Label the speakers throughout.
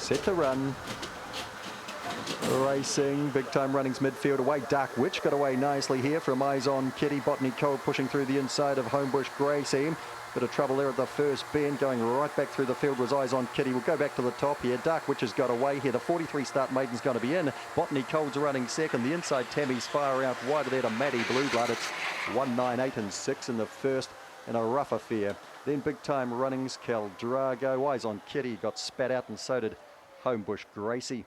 Speaker 1: Set to run. Racing, big time runnings midfield away. Dark Witch got away nicely here from Eyes on Kitty. Botany Cold pushing through the inside of Homebush Gracie. Bit of trouble there at the first bend. Going right back through the field was Eyes on Kitty. We'll go back to the top here. Dark Witch has got away here. The 43 start maiden's going to be in. Botany Cold's running second. The inside Tammy's far out wider there to Maddie Blue Blood. It's 1.98 and 6 in the first in a rough affair. Then big time runnings. Cal Drago. Eyes on Kitty got spat out and so did Homebush Gracie.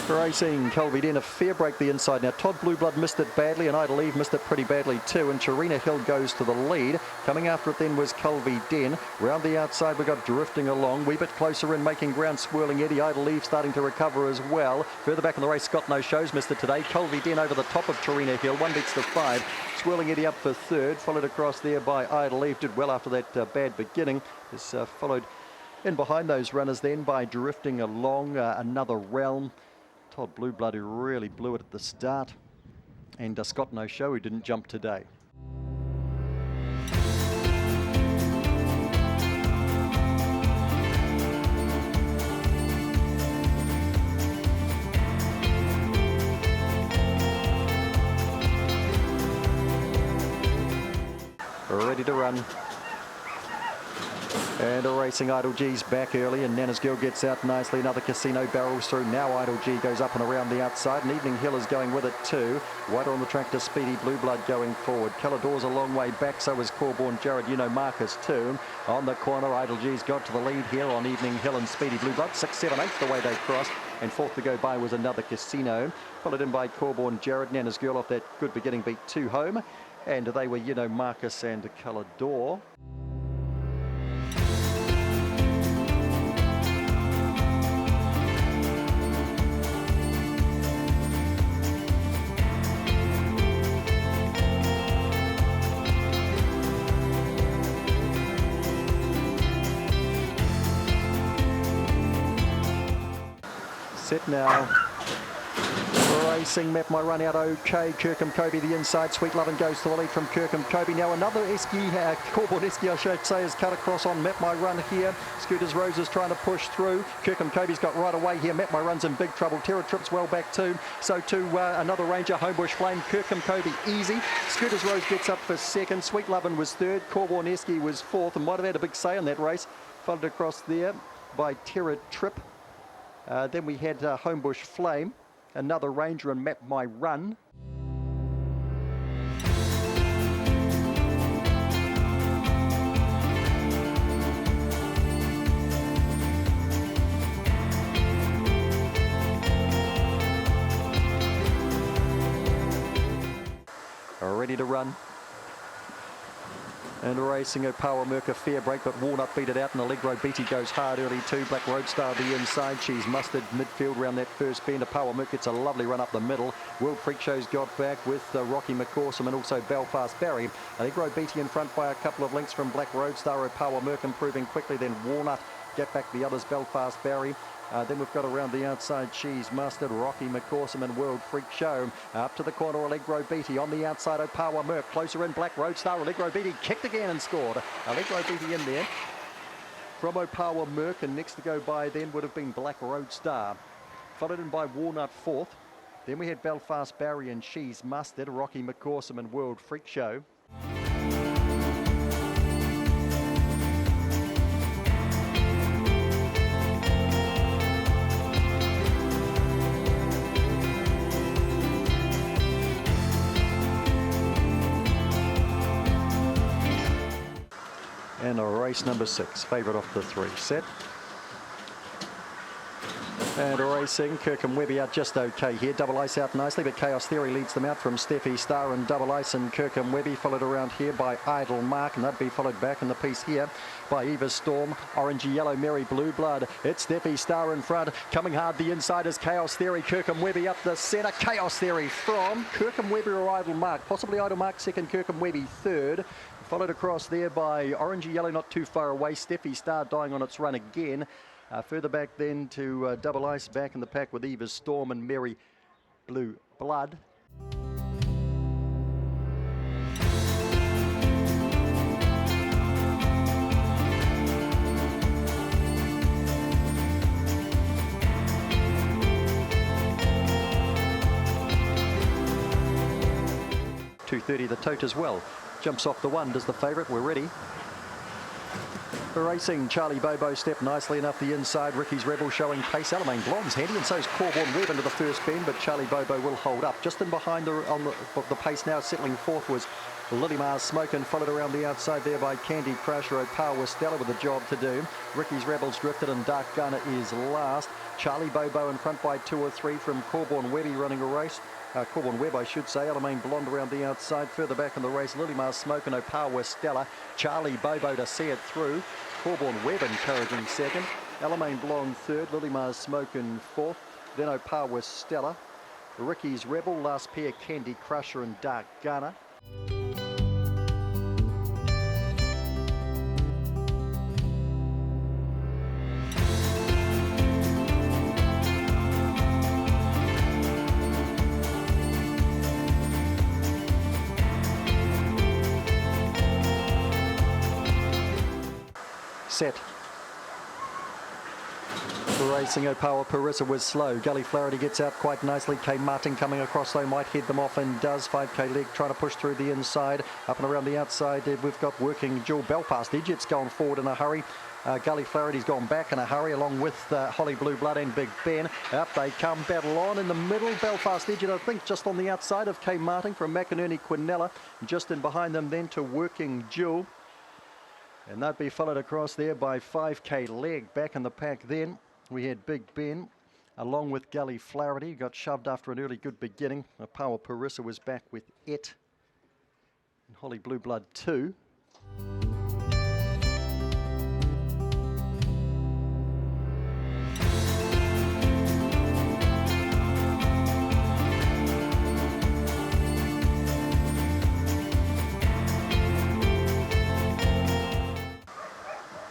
Speaker 1: Racing, Colby Den a fair break the inside. Now Todd Blueblood missed it badly and Idle Eve missed it pretty badly too, and Charina Hill goes to the lead. Coming after it then was Colby Den. Round the outside we got Drifting Along, wee bit closer in making ground Swirling Eddie. Idle Eve starting to recover as well. Further back in the race Scott No Shows missed it today. Colby Den over the top of Charina Hill, 1 beats the 5. Swirling Eddie up for third, followed across there by Idle Eve. Did well after that bad beginning. Is followed in behind those runners then by Drifting Along, Another Realm. Todd Blueblood who really blew it at the start, and Scott No Show who didn't jump today. Ready to run. And a Racing Idle G's back early, and Nana's Girl gets out nicely. Another Casino barrels through. Now Idle G goes up and around the outside, and Evening Hill is going with it too. Wider on the track to Speedy Blue Blood going forward. Calador's a long way back, so is Corborn Jared. You know Marcus too. On the corner, Idle G's got to the lead here on Evening Hill and Speedy Blue Blood. 6, 7, 8 the way they crossed. And fourth to go by was Another Casino. Followed in by Corborn Jared. Nana's Girl off that good beginning beat 2 home. And they were, you know, Marcus and Calador. Set now. Racing, Map My Run out okay. Kirkham Kobe the inside. Sweet Lovin' goes to the lead from Kirkham Kobe. Now another Esky, Corborn Esky I should say, has cut across on Map My Run here. Scooters Rose is trying to push through. Kirkham Kobe's got right away here. Map My Run's in big trouble. Terra Trip's well back too. So too another Ranger, Homebush Flame. Kirkham Kobe easy. Scooters Rose gets up for second. Sweet Lovin' was third. Corborn Esky was fourth and might have had a big say in that race. Followed across there by Terra Trip. Then we had Homebush Flame, Another Ranger and Map My Run. Ready to run. And Racing a Power Merc a fair break, but Walnut beat it out, and Allegro Beatty goes hard early too. Black Roadstar the inside. She's mustered midfield round that first bend. A Power Merc gets a lovely run up the middle. World Freak Show's got back with Rocky McCawsome and also Belfast Barry. Allegro Beatty in front by a couple of lengths from Black Roadstar. A Power Merc improving quickly, then Walnut get back the others, Belfast Barry. Then we've got around the outside She's Mustard, Rocky McCawsome and World Freak Show. Up to the corner, Allegro Beatty. On the outside, Power Merc. Closer in, Black Roadstar. Allegro Beatty kicked again and scored. Allegro Beatty in there from Power Merc, and next to go by then would have been Black Roadstar. Followed in by Walnut fourth. Then we had Belfast Barry and She's Mustard, Rocky McCawsome and World Freak Show. And a race number 6, favourite off the 3 set. And Racing, Kirkham Webby out just okay here. Double Ice out nicely, but Chaos Theory leads them out from Steffi Star and Double Ice, and Kirkham Webby followed around here by Idle Mark, and that'd be followed back in the piece here by Eva Storm, Orangey Yellow, Mary Blue Blood. It's Steffi Star in front. Coming hard the inside is Chaos Theory. Kirkham Webby up the centre. Chaos Theory from Kirkham Webby or Idle Mark. Possibly Idle Mark second, Kirkham Webby third. Followed across there by Orangey Yellow, not too far away. Steffi Star dying on its run again. Further back then to Double Ice, back in the pack with Eva's Storm and Mary Blue Blood. .230 the tote as well. Jumps off the one, does the favourite. We're ready. Racing, Charlie Bobo stepped nicely enough the inside. Ricky's Rebel showing pace. Alamein Blonde's handy, and so's Corborn Webb into the first bend, but Charlie Bobo will hold up. Just in behind the pace now, settling fourth was Lily Mars Smokin', followed around the outside there by Candy Crusher. O'Power Stella with a job to do. Ricky's Rebels drifted, and Dark Gunner is last. Charlie Bobo in front by 2 or 3 from Corborn Webby running a race. Corborn Webb, I should say. Alamein Blonde around the outside. Further back in the race, Lily Mars Smokin', O'Power Stella. Charlie Bobo to see it through. Corborn Webb encouraging second. Alamein Blonde third. Lily Mars Smokin' fourth. Then O'Power Stella. Ricky's Rebel. Last pair, Candy Crusher and Dark Gunner. Set. Racing O'Power Parissa was slow. Gully Flaherty gets out quite nicely. K Martin coming across though might head them off and does. 5k leg trying to push through the inside. Up and around the outside we've got working Jewel Belfast. Idjit's going forward in a hurry. Gully Flaherty's gone back in a hurry along with Holly Blue Blood and Big Ben. Up they come, battle on in the middle. Belfast Idjit I think just on the outside of K Martin from McInerney Quinella. Just in behind them then to working Jewel. And that'd be followed across there by 5k leg. Back in the pack then, we had Big Ben along with Gully Flaherty. Got shoved after an early good beginning. Power Parissa was back with it. And Holly Blue Blood 2.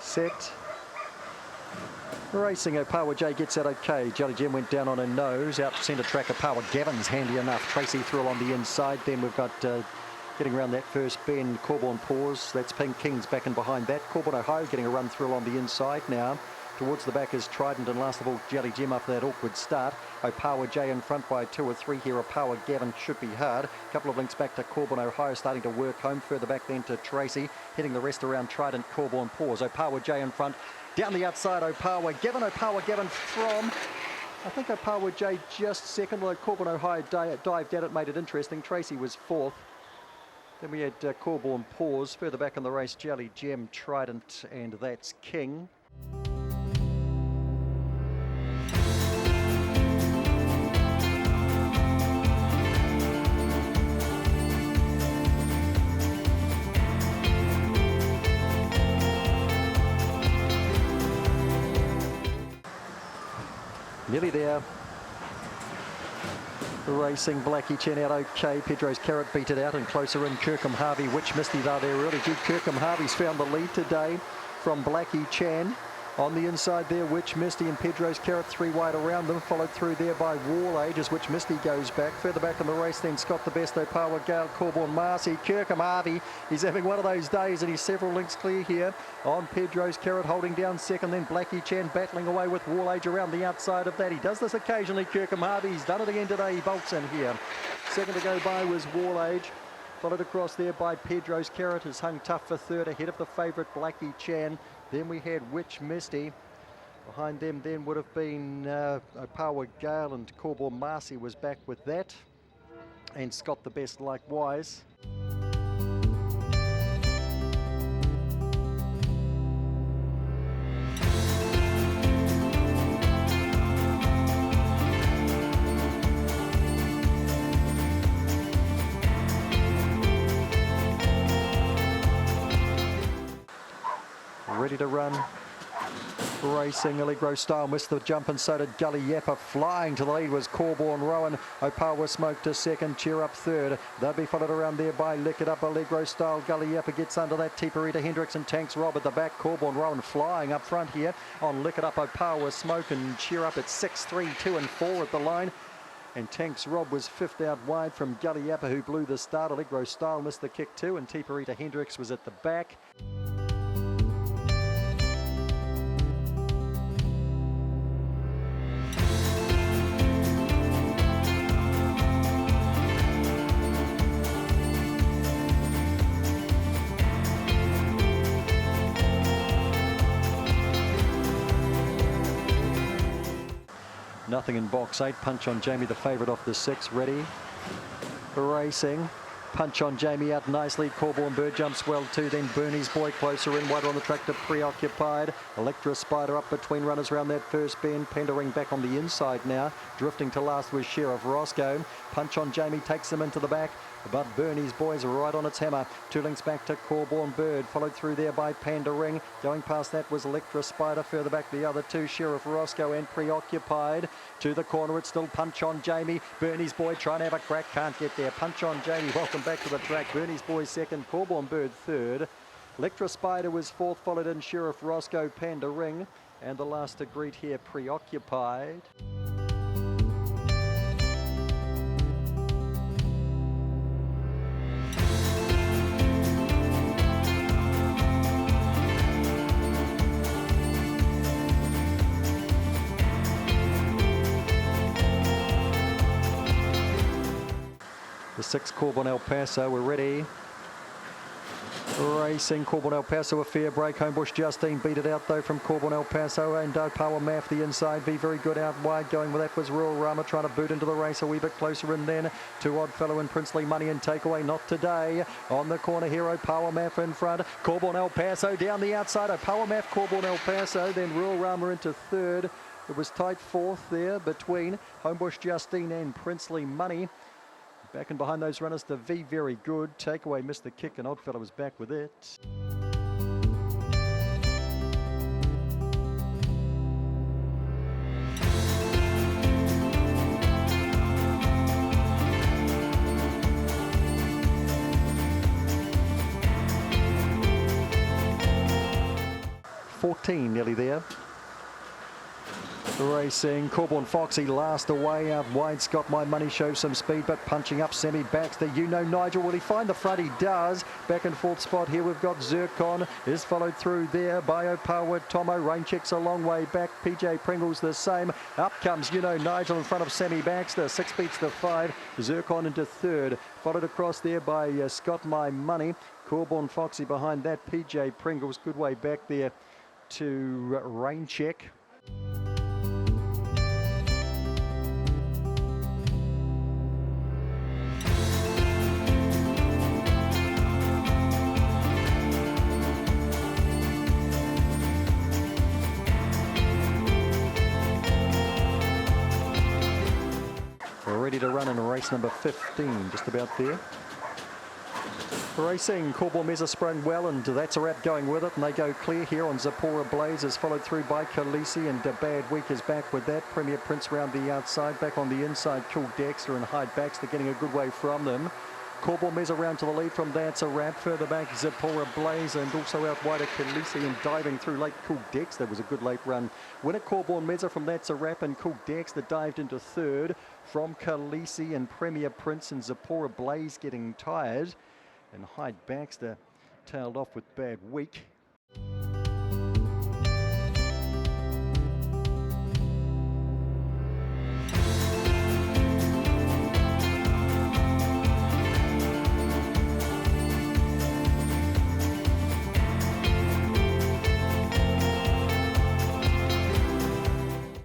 Speaker 1: Set. Racing O'Power J gets out okay. Jelly Gem went down on her nose. Out centre track O'Power Gavin's handy enough. Tracy through on the inside. Then we've got getting around that first bend, Corborn Paws. That's Pink Kings back and behind that. Corborn Ohio getting a run through on the inside now. Towards the back is Trident, and last of all Jelly Gem after that awkward start. O'Power J in front by 2 or 3 here. O'Power Gavin should be hard. A couple of links back to Corborn Ohio starting to work home. Further back then to Tracy. Hitting the rest around Trident, Corborn Paws. O'Power J in front. Down the outside O'Power Gavin. O'Power Gavin from, I think O'Power J just second. Although Corborn Ohio dived at it, made it interesting. Tracy was fourth. Then we had Corborn Paws. Further back in the race, Jelly Gem, Trident, and that's King. Nearly there. Racing Blackie Chen out okay. Pedro's Carrot beat it out, and closer in Kirkham Harvey. Witch Misty are there early. Good. Kirkham Harvey's found the lead today from Blackie Chan. On the inside there, Witch Misty and Pedro's Carrot 3 wide around them. Followed through there by Wall Age as Witch Misty goes back. Further back in the race then Scott the Best, O'Power Gale, Corborn Marcy. Kirkham Harvey, he's having one of those days and he's several links clear here. On Pedro's Carrot holding down second, then Blackie Chan battling away with Wall Age around the outside of that. He does this occasionally, Kirkham Harvey. He's done it again today. He bolts in here. Second to go by was Wall Age. Followed across there by Pedro's Carrot, has hung tough for third ahead of the favourite Blackie Chan. Then we had Witch Misty. Behind them then would have been O'Power Gale, and Corborn Marcy was back with that. And Scott the Best likewise. Ready to run. Racing Allegro Style missed the jump, and so did Gully Yappa. Flying to the lead was Corborn Rowan. Opawa Smoke to second, Cheer Up third. They'll be followed around there by Lick It Up, Allegro Style. Gully Yappa gets under that. Tiparita Hendricks and Tanks Rob at the back. Corborn Rowan flying up front here on Lick It Up, Opawa Smoke and Cheer Up at 6, 3, 2 and 4 at the line. And Tanks Rob was fifth out wide from Gully Yappa, who blew the start. Allegro Style missed the kick too, and Tiparita Hendricks was at the back. Nothing in box 8. Punch on Jamie, the favourite off the 6. Ready. Racing. Punch on Jamie out nicely. Corborn Bird jumps well too. Then Bernie's Boy closer in. Wider on the track to Preoccupied. Electra Spider up between runners around that first bend. Pendering back on the inside now. Drifting to last was Sheriff Roscoe. Punch on Jamie takes them into the back. But Bernie's Boy's right on its hammer. 2 lengths back to Corborn Bird. Followed through there by Panda Ring. Going past that was Electra Spider. Further back the other two, Sheriff Roscoe and Preoccupied. To the corner, it's still Punch on Jamie. Bernie's Boy trying to have a crack. Can't get there. Punch on Jamie. Welcome back to the track. Bernie's Boy second. Corborn Bird third. Electra Spider was fourth. Followed in Sheriff Roscoe, Panda Ring. And the last to greet here, Preoccupied. The 6 Corborn El Paso, we're ready. Racing Corborn El Paso, a fair break. Homebush Justine beat it out though from Corborn El Paso, and Power Math the inside. Be very good out wide. Going with that was Rural Rama trying to boot into the race a wee bit closer, and then to Oddfellow and Princely Money and Takeaway. Not today. On the corner, Hero Power Math in front. Corborn El Paso down the outside. Power Math, Corborn El Paso, then Rural Rama into third. It was tight fourth there between Homebush Justine and Princely Money. Back and behind those runners to V Very Good. Takeaway missed the kick, and Oddfellow was back with it. $14 nearly there. Racing Corborn Foxy last away out wide. Scott My Money shows some speed, but punching up Sammy Baxter. You know Nigel, will he find the front? He does. Back and forth spot here. We've got Zircon is followed through there by Opawa Tomo. Rain Check's a long way back. PJ Pringle's the same. Up comes You Know Nigel in front of Sammy Baxter. 6 beats to 5. Zircon into third. Followed across there by Scott My Money. Corborn Foxy behind that. PJ Pringle's good way back there to Rain Check. Ready to run in race number 15, just about there. Racing Corborn Mezza sprung well, and that's a wrap going with it, and they go clear here on Zipporah Blaze, is followed through by Khaleesi, and Bad Week is back with that. Premier Prince round the outside. Back on the inside, Cool Dexter and Hyde Baxter getting a good way from them. Corborn Mezza round to the lead from That's a Wrap. Further back, Zipporah Blaze, and also out wider Khaleesi, and diving through late Cool Dexter was a good late run. Winner Corborn Mezza from That's a Wrap, and Cool Dexter dived into third from Khaleesi, and Premier Prince and Zipporah Blaze getting tired. And Hyde Baxter tailed off with Bad Week.